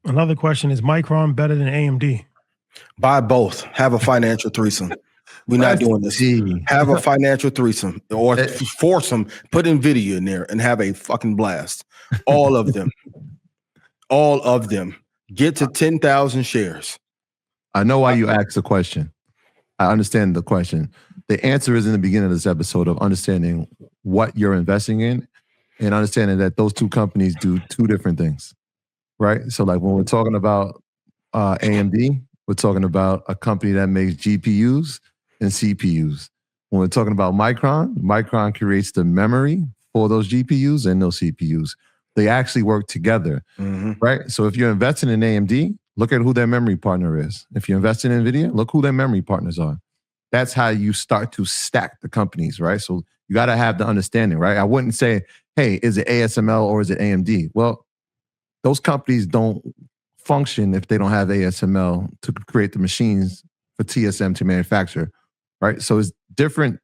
Another question, is Micron better than AMD? Buy both. Have a financial threesome. We're not doing this. Have a financial threesome or foursome. Put NVIDIA in there and have a fucking blast. All of them. All of them. Get to 10,000 shares. I know why you asked the question. I understand the question. The answer is in the beginning of this episode of understanding what you're investing in and understanding that those two companies do two different things, right? So like when we're talking about AMD, we're talking about a company that makes GPUs and CPUs. When we're talking about Micron creates the memory for those GPUs and those CPUs. They actually work together, right? So if you're investing in AMD, look at who their memory partner is. If you're investing in NVIDIA, look who their memory partners are. That's how you start to stack the companies, right? So you got to have the understanding, right? I wouldn't say, hey, is it ASML or is it AMD? Well, those companies don't function if they don't have ASML to create the machines for TSM to manufacture, right? So it's different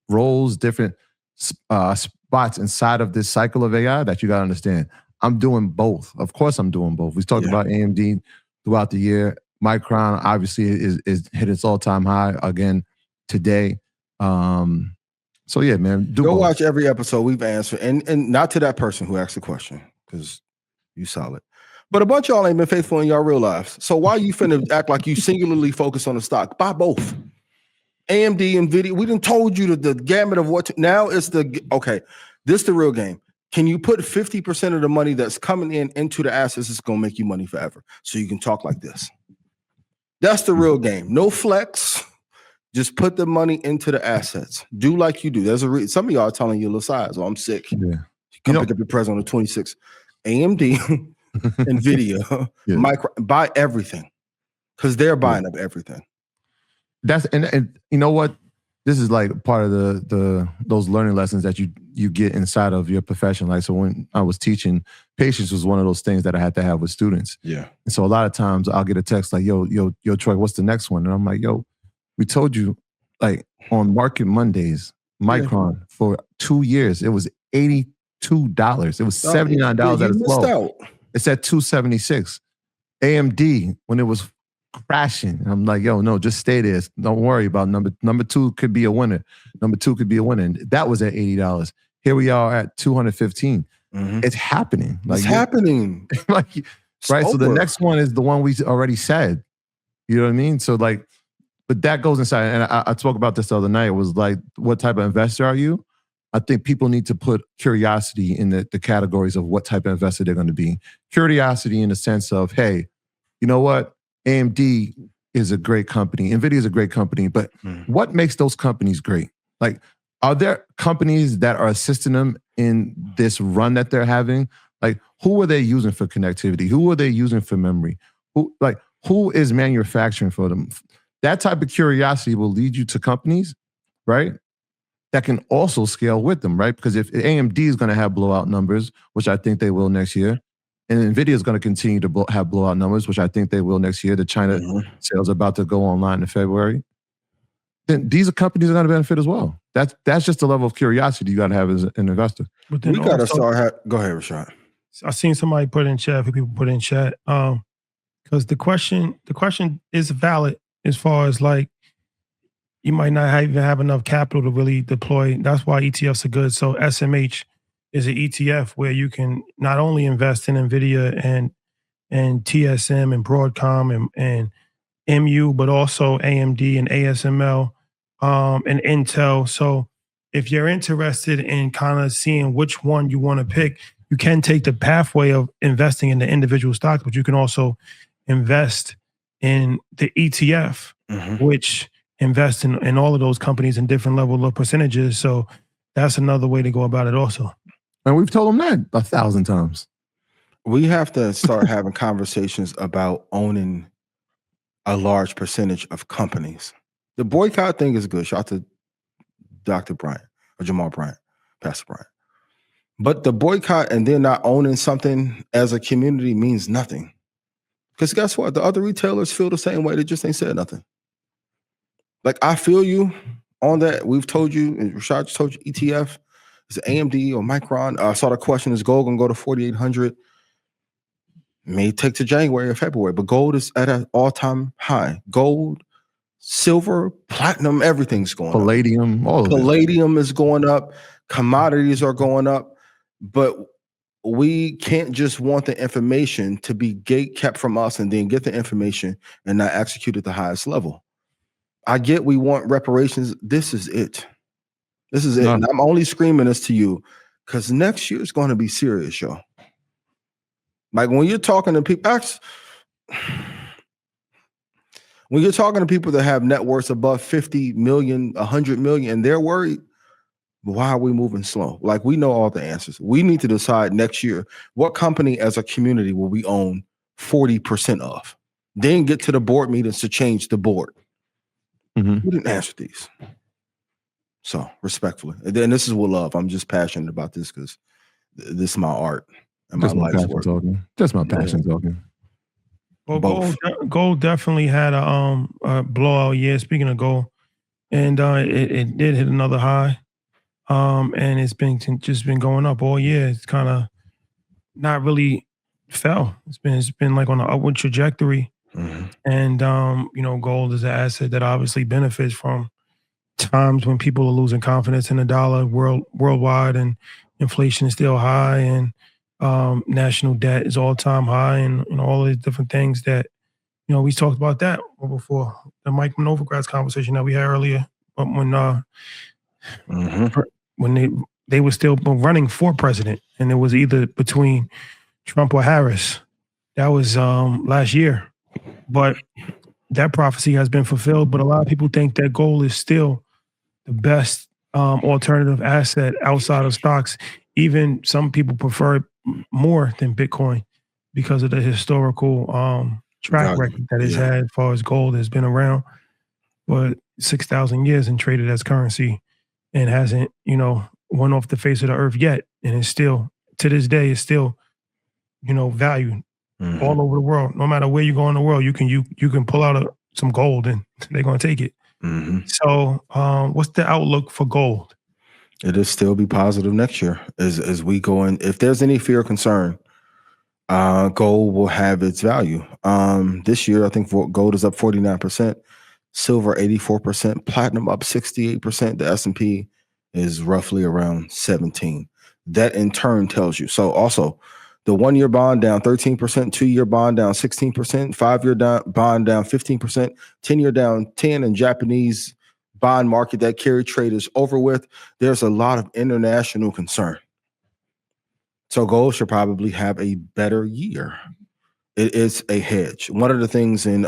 roles, different spots inside of this cycle of AI that you got to understand. I'm doing both. Of course, I'm doing both. We've talked about AMD throughout the year. Micron obviously is hit its all-time high again today. So yeah, man, go both. Watch every episode we've answered, and not to that person who asked the question because you solid. But a bunch of y'all ain't been faithful in y'all real lives. So why you finna act like you singularly focus on the stock? Buy both. AMD, NVIDIA, we done told you the gamut of what now it's okay. This is the real game. Can you put 50% of the money that's coming into the assets? It's gonna make you money forever. So you can talk like this. That's the real game. No flex. Just put the money into the assets. Do like you do. There's a reason. Some of y'all are telling you, "Oh, I'm sick." Yeah. Come pick up your present on the 26th. AMD, NVIDIA, Micro, buy everything because they're buying up everything. That's and you know what? This is like part of the those learning lessons that you get inside of your profession. Like, so when I was teaching, patience was one of those things that I had to have with students. Yeah. And so a lot of times I'll get a text like, yo, Troy, what's the next one? And I'm like, yo, we told you, like on Market Mondays, Micron for 2 years, it was $82. It was $79 at its low. It's at $276. AMD, when it was crashing, I'm like, yo, no, just stay there. Don't worry about number two could be a winner. Number two could be a winner. And that was at $80. Here we are at $215. It's happening. Like, it's happening. Like, right? So the next one is the one we already said. You know what I mean? So like, but that goes inside. And I spoke about this the other night. It was like, what type of investor are you? I think people need to put curiosity in the categories of what type of investor they're going to be. Curiosity in the sense of, hey, you know what? AMD is a great company. NVIDIA is a great company. But what makes those companies great? Like, are there companies that are assisting them in this run that they're having? Like, who are they using for connectivity? Who are they using for memory? Who is manufacturing for them? That type of curiosity will lead you to companies, right, that can also scale with them, right? Because if AMD is going to have blowout numbers, which I think they will next year, and NVIDIA is going to continue to have blowout numbers, which I think they will next year. The China sales are about to go online in February. Then these are companies that are going to benefit as well. That's just the level of curiosity you got to have as an investor. But then we got to start. Go ahead, Rashad. I seen somebody put in chat. A few people put in chat because the question is valid as far as like you might not even have enough capital to really deploy. That's why ETFs are good. So SMH is an ETF where you can not only invest in NVIDIA and TSM and Broadcom and MU, but also AMD and ASML and Intel. So if you're interested in kind of seeing which one you want to pick, you can take the pathway of investing in the individual stocks, but you can also invest in the ETF, which invest in all of those companies in different level of percentages. So that's another way to go about it also. And we've told them that 1,000 times. We have to start having conversations about owning a large percentage of companies. The boycott thing is good. Shout out to Dr. Bryant or Jamal Bryant, Pastor Bryant. But the boycott and then not owning something as a community means nothing. Because guess what? The other retailers feel the same way. They just ain't said nothing. Like, I feel you on that. We've told you, and Rashad just told you, ETF is AMD or Micron. I saw the question, is gold going to go to 4,800? may take to January or February, but gold is at an all-time high. Gold, silver, platinum, everything's going up. Palladium, all of it. Palladium is going up. Commodities are going up. But we can't just want the information to be gate kept from us and then get the information and not execute at the highest level. I get we want reparations. This is it. This is it. And I'm only screaming this to you because next year is going to be serious, yo. Like when you're talking to people, when you're talking to people that have net worths above 50 million, 100 million, and they're worried, why are we moving slow? Like we know all the answers. We need to decide next year, what company as a community will we own 40% of? Then get to the board meetings to change the board. We didn't answer these. So respectfully. And then this is with love. I'm just passionate about this because this is my art and my life's work. That's my passion talking. Well, gold definitely had a blowout year. Speaking of gold, and it did hit another high, and it's been going up all year. It's kind of not really fell. It's been like on an upward trajectory, and gold is an asset that obviously benefits from times when people are losing confidence in the dollar worldwide, and inflation is still high, and national debt is all-time high, and all these different things that, we talked about that before the Mike Novogratz conversation that we had earlier, when they were still running for president, and it was either between Trump or Harris. That was last year, but that prophecy has been fulfilled. But a lot of people think that gold is still the best alternative asset outside of stocks. Even some people prefer it more than Bitcoin because of the historical track record that it's had as far as gold has been around for 6,000 years and traded as currency and hasn't, went off the face of the earth yet. And it's still, to this day, it's still, valued all over the world. No matter where you go in the world, you can pull out some gold and they're going to take it. So what's the outlook for gold? It'll still be positive next year as we go in. If there's any fear or concern, gold will have its value. This year, I think gold is up 49%, silver 84%, platinum up 68%. The S&P is roughly around 17. That in turn tells you. So also, the 1-year bond down 13%, 2-year bond down 16%, 5-year bond down 15%, 10-year down 10%, and Japanese bond market, that carry trade is over with. There's a lot of international concern. So gold should probably have a better year. It is a hedge. One of the things in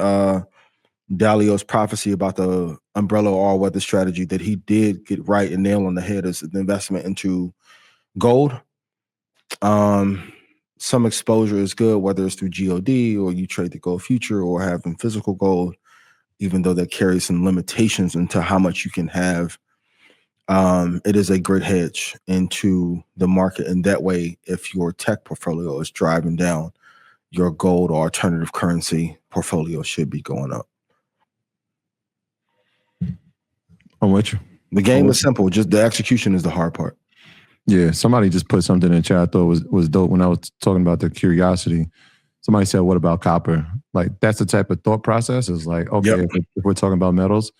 Dalio's prophecy about the umbrella all-weather strategy that he did get right and nail on the head is the investment into gold. Some exposure is good, whether it's through GOD or you trade the gold future or having physical gold, even though that carries some limitations into how much you can have. It is a great hedge into the market. And that way, if your tech portfolio is driving down, your gold or alternative currency portfolio should be going up. I'm with you. The game is simple. Just the execution is the hard part. Yeah, somebody just put something in the chat I thought was dope when I was talking about the curiosity. Somebody said, what about copper? Like, that's the type of thought process. Is like, okay, if we're talking about metals,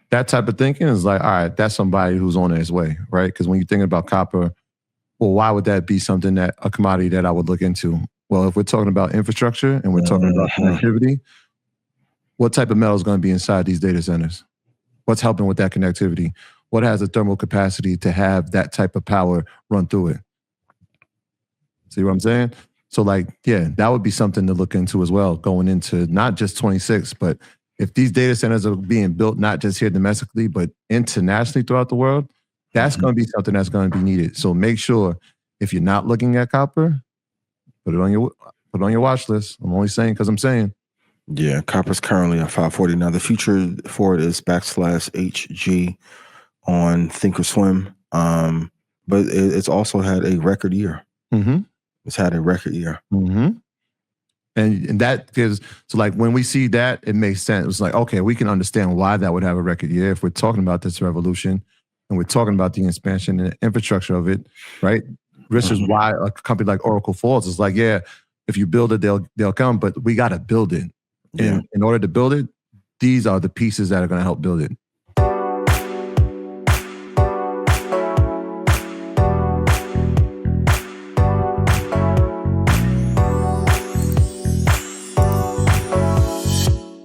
that type of thinking is like, all right, that's somebody who's on his way, right? Because when you're thinking about copper, well, why would that be something that a commodity that I would look into? Well, if we're talking about infrastructure and we're talking about connectivity, what type of metal is going to be inside these data centers? What's helping with that connectivity? What has the thermal capacity to have that type of power run through it? See what I'm saying? So like, yeah, that would be something to look into as well, going into not just 26, but if these data centers are being built, not just here domestically, but internationally throughout the world, that's going to be something that's going to be needed. So make sure if you're not looking at copper, put it on your watch list. I'm only saying because I'm saying. Yeah, copper's currently at 540. Now the future for it is /HG on Thinkorswim. But it's also had a record year. It's had a record year. And that gives, so like when we see that, it makes sense. It's like, okay, we can understand why that would have a record year if we're talking about this revolution and we're talking about the expansion and the infrastructure of it, right? This is why a company like Oracle falls. It's like, yeah, If you build it, they'll come. But we got to build it. Yeah. And in order to build it, these are the pieces that are going to help build it.